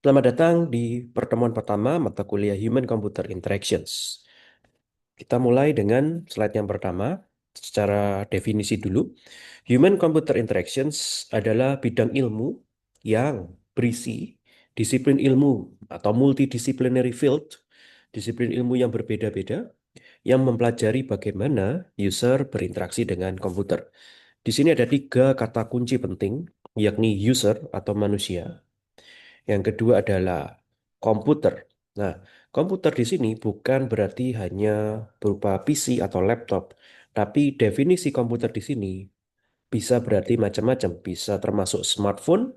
Selamat datang di pertemuan pertama mata kuliah Human Computer Interactions. Kita mulai dengan slide yang pertama, secara definisi dulu. Human Computer Interactions adalah bidang ilmu yang berisi disiplin ilmu atau multidisciplinary field, disiplin ilmu yang berbeda-beda, yang mempelajari bagaimana user berinteraksi dengan komputer. Di sini ada tiga kata kunci penting, yakni user atau manusia. Yang kedua adalah komputer. Nah, komputer di sini bukan berarti hanya berupa PC atau laptop, tapi definisi komputer di sini bisa berarti macam-macam. Bisa termasuk smartphone,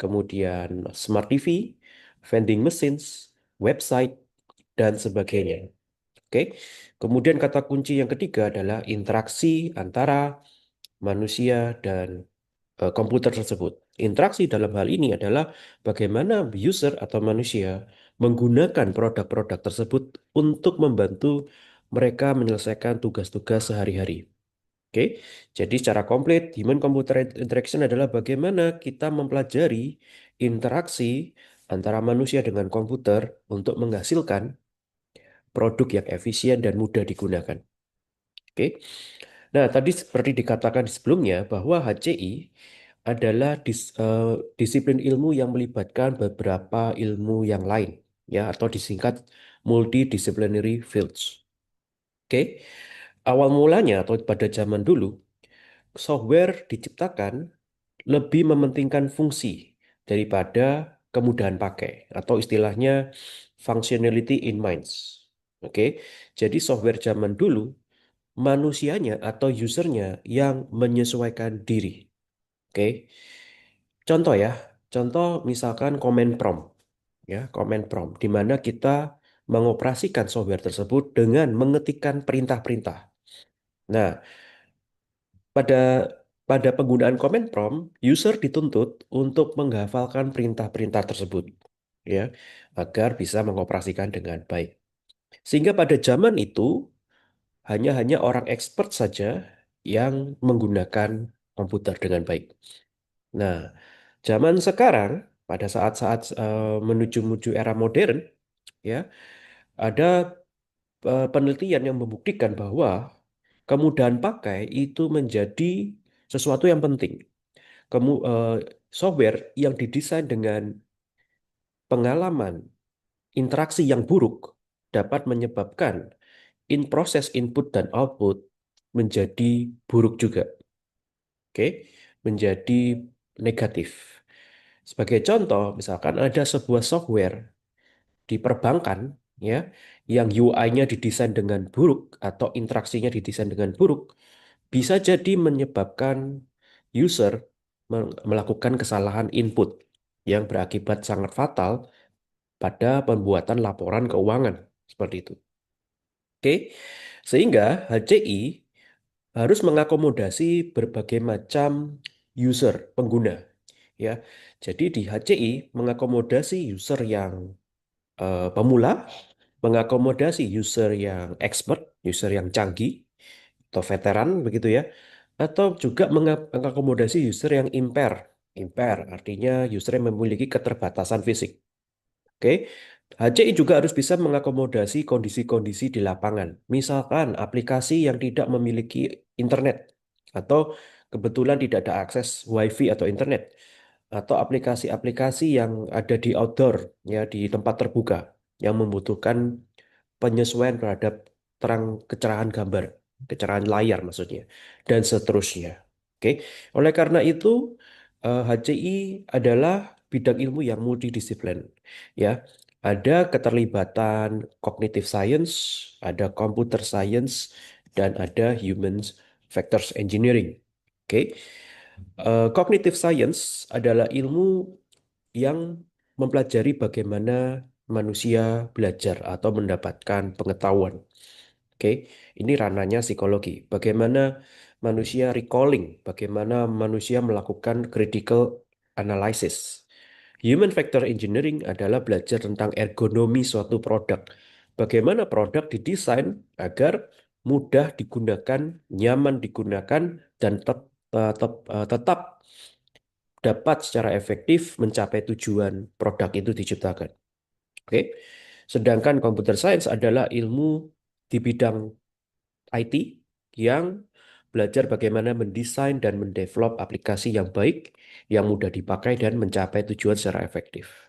kemudian smart TV, vending machines, website, dan sebagainya. Oke. Kemudian kata kunci yang ketiga adalah interaksi antara manusia dan komputer tersebut. Interaksi dalam hal ini adalah bagaimana user atau manusia menggunakan produk-produk tersebut untuk membantu mereka menyelesaikan tugas-tugas sehari-hari. Oke, jadi secara komplit, human computer interaction adalah bagaimana kita mempelajari interaksi antara manusia dengan komputer untuk menghasilkan produk yang efisien dan mudah digunakan. Oke. Nah, tadi seperti dikatakan sebelumnya bahwa HCI adalah disiplin ilmu yang melibatkan beberapa ilmu yang lain, ya, atau disingkat multidisciplinary fields. Oke, awal mulanya atau pada zaman dulu, software diciptakan lebih mementingkan fungsi daripada kemudahan pakai, atau istilahnya functionality in minds. Oke, jadi software zaman dulu manusianya atau usernya yang menyesuaikan diri. Oke, contoh ya, contoh misalkan command prompt, ya, command prompt, di mana kita mengoperasikan software tersebut dengan mengetikkan perintah-perintah. Nah, pada pada penggunaan command prompt, user dituntut untuk menghafalkan perintah-perintah tersebut, ya, agar bisa mengoperasikan dengan baik. Sehingga pada zaman itu hanya orang expert saja yang menggunakan komputer dengan baik. Nah, zaman sekarang pada saat-saat menuju era modern, ya, ada penelitian yang membuktikan bahwa kemudahan pakai itu menjadi sesuatu yang penting. Software yang didesain dengan pengalaman interaksi yang buruk dapat menyebabkan proses input dan output menjadi buruk juga. Oke, menjadi negatif. Sebagai contoh, misalkan ada sebuah software di perbankan, ya, yang UI-nya didesain dengan buruk atau interaksinya didesain dengan buruk, bisa jadi menyebabkan user melakukan kesalahan input yang berakibat sangat fatal pada pembuatan laporan keuangan seperti itu. Oke, sehingga HCI harus mengakomodasi berbagai macam user pengguna, ya. Jadi di HCI mengakomodasi user yang pemula, mengakomodasi user yang expert, user yang canggih atau veteran begitu ya, atau juga mengakomodasi user yang impair. Impair artinya user yang memiliki keterbatasan fisik. Oke, HCI juga harus bisa mengakomodasi kondisi-kondisi di lapangan. Misalkan aplikasi yang tidak memiliki internet atau kebetulan tidak ada akses WiFi atau internet, atau aplikasi-aplikasi yang ada di outdoor, ya, di tempat terbuka yang membutuhkan penyesuaian terhadap terang kecerahan gambar, kecerahan layar maksudnya, dan seterusnya. Oke, oleh karena itu HCI adalah bidang ilmu yang multidisiplin, ya. Ada keterlibatan cognitive science, ada computer science, dan ada human factors engineering. Oke, cognitive science adalah ilmu yang mempelajari bagaimana manusia belajar atau mendapatkan pengetahuan. Oke, ini ranahnya psikologi. Bagaimana manusia recalling, bagaimana manusia melakukan critical analysis. Human factor engineering adalah belajar tentang ergonomi suatu produk. Bagaimana produk didesain agar mudah digunakan, nyaman digunakan, dan tetap dapat secara efektif mencapai tujuan produk itu diciptakan. Oke. Sedangkan computer science adalah ilmu di bidang IT yang belajar bagaimana mendesain dan mendevelop aplikasi yang baik, yang mudah dipakai dan mencapai tujuan secara efektif.